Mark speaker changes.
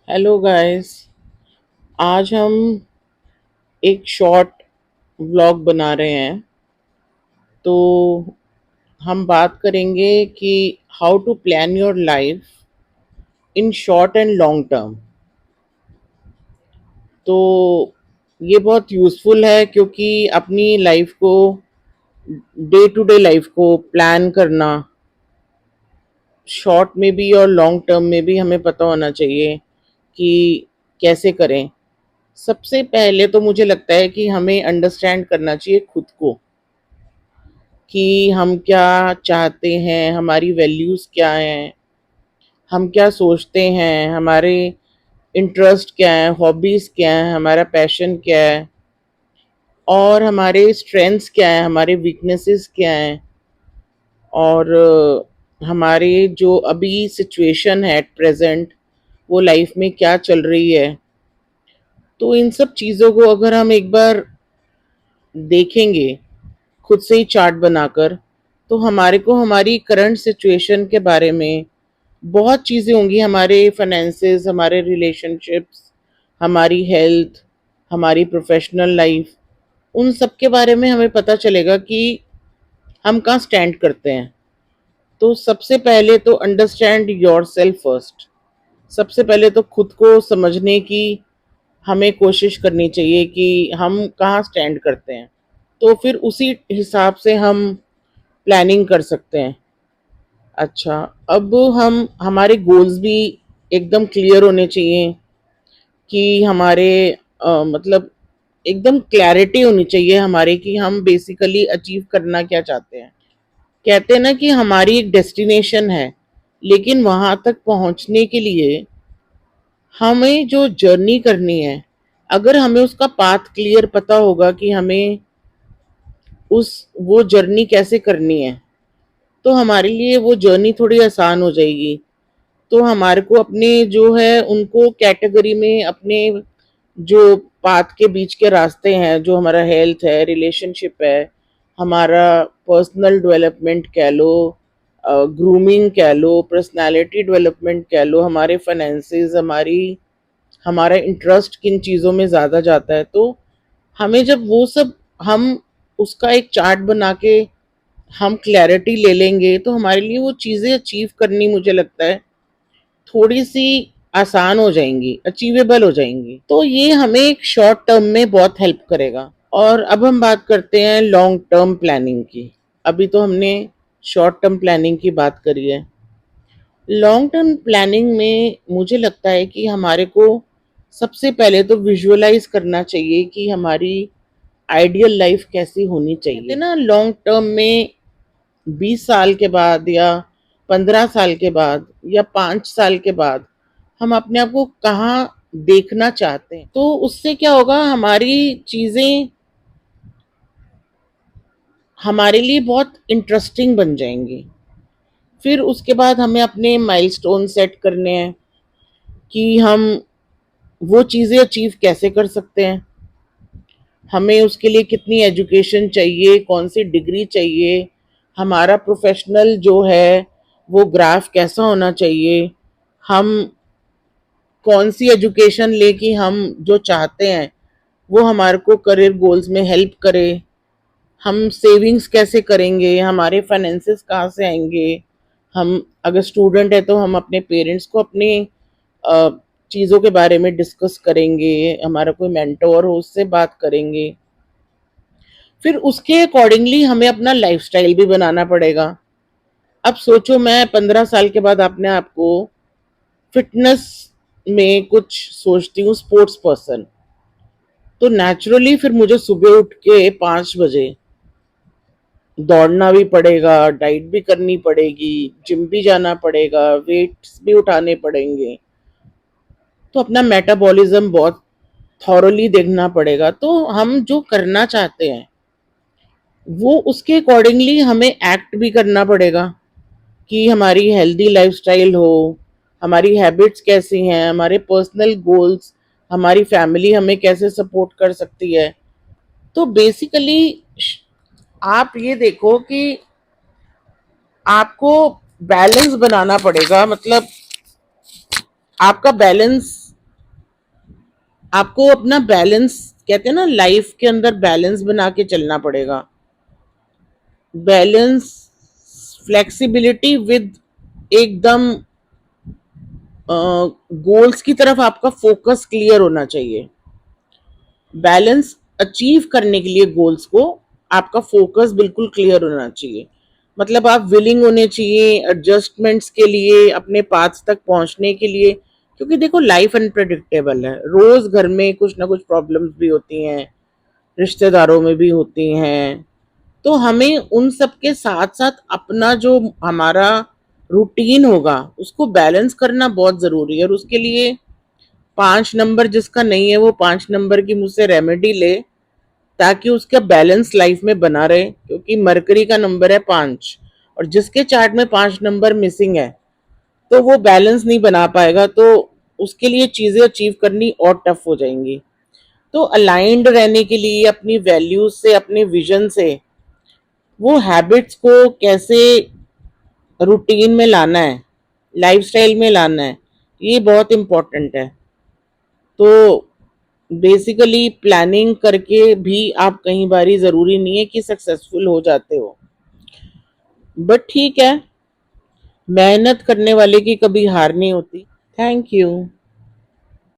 Speaker 1: Hello guys. आज हम एक शॉर्ट व्लॉग बना रहे हैं। तो हम बात करेंगे कि how to plan your life in short and long term. तो ये बहुत यूज़फुल है क्योंकि अपनी लाइफ को, डे टू डे लाइफ को प्लान करना शॉर्ट में भी और लॉन्ग टर्म में भी हमें पता होना चाहिए कि कैसे करें। सबसे पहले तो मुझे लगता है कि हमें अंडरस्टैंड करना चाहिए खुद को कि हम क्या चाहते हैं, हमारी वैल्यूज़ क्या हैं, हम क्या सोचते हैं, हमारे इंटरेस्ट क्या है, हॉबीज़ क्या है, हमारा पैशन क्या है और हमारे स्ट्रेंथ्स क्या हैं, हमारे वीकनेसेस क्या हैं और हमारे जो अभी सिचुएशन है एट प्रेजेंट वो लाइफ में क्या चल रही है। तो इन सब चीज़ों को अगर हम एक बार देखेंगे खुद से ही चार्ट बनाकर, तो हमारे को हमारी करंट सिचुएशन के बारे में बहुत चीज़ें होंगी, हमारे फाइनेंसेस, हमारे रिलेशनशिप्स, हमारी हेल्थ, हमारी प्रोफेशनल लाइफ, उन सब के बारे में हमें पता चलेगा कि हम कहाँ स्टैंड करते हैं। तो सबसे पहले तो अंडरस्टैंड योर सेल्फ फर्स्ट। सबसे पहले तो खुद को समझने की हमें कोशिश करनी चाहिए कि हम कहाँ स्टैंड करते हैं। तो फिर उसी हिसाब से हम प्लानिंग कर सकते हैं। अच्छा, अब हम हमारे गोल्स भी एकदम क्लियर होने चाहिए कि हमारे मतलब एकदम क्लैरिटी होनी चाहिए हमारे कि हम बेसिकली अचीव करना क्या चाहते हैं। कहते हैं ना कि हमारी एक डेस्टिनेशन है, लेकिन वहां तक पहुंचने के लिए हमें जो जर्नी करनी है, अगर हमें उसका पाथ क्लियर पता होगा कि हमें उस वो जर्नी कैसे करनी है, तो हमारे लिए वो जर्नी थोड़ी आसान हो जाएगी। तो हमारे को अपने जो है उनको कैटेगरी में अपने जो पाथ के बीच के रास्ते हैं, जो हमारा हेल्थ है, रिलेशनशिप है, हमारा पर्सनल डेवलपमेंट कह लो, ग्रूमिंग कह लो, पर्सनालिटी डेवलपमेंट कह लो, हमारे फाइनेंसेस, हमारी हमारा इंटरेस्ट किन चीज़ों में ज़्यादा जाता है। तो हमें जब वो सब हम उसका एक चार्ट बना के हम क्लैरिटी ले लेंगे, तो हमारे लिए वो चीज़ें अचीव करनी, मुझे लगता है, थोड़ी सी आसान हो जाएंगी, अचीवेबल हो जाएंगी। तो ये हमें एक शॉर्ट टर्म में बहुत हेल्प करेगा। और अब हम बात करते हैं लॉन्ग टर्म प्लानिंग की। अभी तो हमने शॉर्ट टर्म प्लानिंग की बात करी है। लॉन्ग टर्म प्लानिंग में मुझे लगता है कि हमारे को सबसे पहले तो विजुअलाइज करना चाहिए कि हमारी आइडियल लाइफ कैसी होनी चाहिए। कहते हैं ना, लॉन्ग टर्म में 20 साल के बाद या 15 साल के बाद या 5 साल के बाद हम अपने आप को कहाँ देखना चाहते हैं। तो उससे क्या होगा, हमारी चीजें हमारे लिए बहुत इंटरेस्टिंग बन जाएंगी। फिर उसके बाद हमें अपने माइलस्टोन सेट करने हैं कि हम वो चीज़ें अचीव कैसे कर सकते हैं, हमें उसके लिए कितनी एजुकेशन चाहिए, कौन सी डिग्री चाहिए, हमारा प्रोफेशनल जो है वो ग्राफ कैसा होना चाहिए, हम कौन सी एजुकेशन ले कि हम जो चाहते हैं वो हमारे को करियर गोल्स में हेल्प करे, हम सेविंग्स कैसे करेंगे, हमारे फाइनेंसेस कहाँ से आएंगे। हम अगर स्टूडेंट है तो हम अपने पेरेंट्स को अपने चीज़ों के बारे में डिस्कस करेंगे, हमारा कोई मेंटोर हो उससे बात करेंगे। फिर उसके अकॉर्डिंगली हमें अपना लाइफस्टाइल भी बनाना पड़ेगा। अब सोचो, मैं 15 साल के बाद अपने आप को फिटनेस में कुछ सोचती हूँ, स्पोर्ट्स पर्सन, तो नेचुरली फिर मुझे सुबह उठ के 5 बजे दौड़ना भी पड़ेगा, डाइट भी करनी पड़ेगी, जिम भी जाना पड़ेगा, वेट्स भी उठाने पड़ेंगे। तो अपना मेटाबॉलिज्म बहुत थॉरली देखना पड़ेगा। तो हम जो करना चाहते हैं वो उसके अकॉर्डिंगली हमें एक्ट भी करना पड़ेगा कि हमारी हेल्दी लाइफस्टाइल हो, हमारी हैबिट्स कैसी हैं, हमारे पर्सनल गोल्स, हमारी फैमिली हमें कैसे सपोर्ट कर सकती है। तो बेसिकली आप ये देखो कि आपको बैलेंस बनाना पड़ेगा। मतलब आपका बैलेंस आपको अपना बैलेंस, कहते हैं ना लाइफ के अंदर बैलेंस बना के चलना पड़ेगा। बैलेंस, फ्लेक्सिबिलिटी विद एकदम गोल्स की तरफ आपका फोकस क्लियर होना चाहिए। बैलेंस अचीव करने के लिए गोल्स को आपका फोकस बिल्कुल क्लियर होना चाहिए। मतलब आप विलिंग होने चाहिए एडजस्टमेंट्स के लिए, अपने पाथ तक पहुंचने के लिए। क्योंकि देखो लाइफ अनप्रेडिक्टेबल है, रोज घर में कुछ ना कुछ प्रॉब्लम्स भी होती हैं, रिश्तेदारों में भी होती हैं। तो हमें उन सब के साथ साथ अपना जो हमारा रूटीन होगा उसको बैलेंस करना बहुत जरूरी है। और उसके लिए 5 नंबर जिसका नहीं है वो 5 नंबर की मुझसे रेमेडी ले, ताकि उसका बैलेंस लाइफ में बना रहे। क्योंकि मरकरी का नंबर है 5, और जिसके चार्ट में 5 नंबर मिसिंग है तो वो बैलेंस नहीं बना पाएगा। तो उसके लिए चीजें अचीव करनी और टफ हो जाएंगी। तो अलाइंड रहने के लिए अपनी वैल्यूज से, अपने विजन से, वो हैबिट्स को कैसे रूटीन में लाना है, लाइफस्टाइल में लाना है, ये बहुत इम्पोर्टेंट है। तो बेसिकली प्लानिंग करके भी आप कई बारी जरूरी नहीं है कि सक्सेसफुल हो जाते हो, बट ठीक है, मेहनत करने वाले की कभी हार नहीं होती। Thank you.